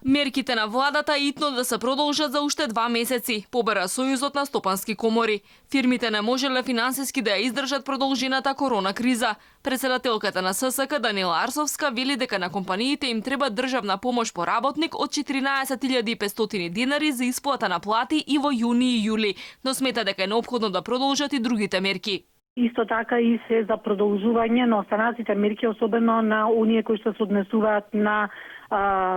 Мерките на владата итно да се продолжат за уште 2 месеци, побера Сојузот на стопански комори. Фирмите не можеле финансиски да ја издржат продолжената корона криза. Председателката на ССК Данила Арсовска вели дека на компаниите им треба државна помош по работник од 14.500 динари за исплата на плати и во јуни и јули, но смета дека е неопходно да продолжат и другите мерки. Исто така и се за продолжување на останатите мерки, особено на оние кои што се однесуваат на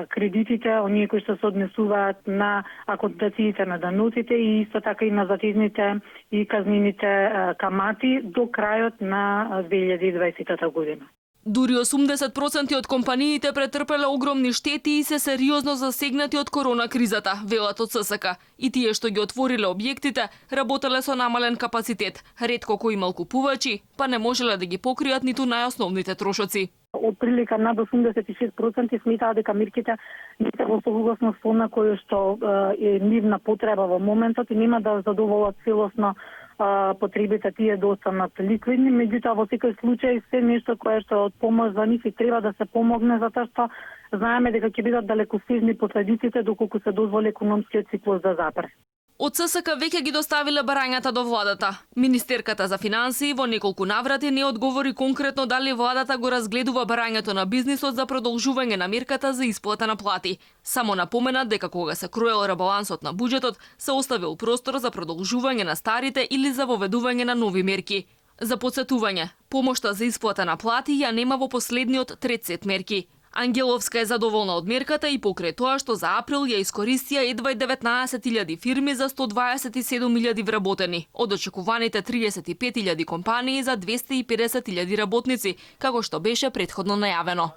кредитите, оние кои што се однесуваат на аконтациите на даноците и исто така и на затезните и казнените камати до крајот на 2020 година. Дури 80% од компаниите претрпеле огромни штети и се сериозно засегнати од корона кризата, велат од ССК. И тие што ги отвориле објектите, работеле со намален капацитет, ретко кои имал купувачи, па не можеле да ги покријат ниту најосновните трошоци. Од прилика над 86% сметаат дека мерките не се во согласност со она кој што е нивна потреба во моментот и нема да задоволат целосно потребите тие да останат ликвидни, меѓутоа во секој случај се нешто кое што од помош за нив и треба да се помогне, затоа што знаеме дека ќе бидат далекосежни последиците доколку се дозволи економскиот циклус да запре. Од ССК веќе ги доставиле барањата до владата. Министерката за финансии во неколку наврати не одговори конкретно дали владата го разгледува барањето на бизнисот за продолжување на мерката за исплата на плати. Само напомена дека кога се кроел ребалансот на буџетот, се оставил простор за продолжување на старите или за воведување на нови мерки. За потсетување, помошта за исплата на плати ја нема во последниот трет сет мерки. Ангеловска е задоволна од мерката и покрај тоа што за април ја искористија едва 19.000 фирми за 127.000 вработени, од очекуваните 35.000 компании за 250.000 работници, како што беше претходно најавено.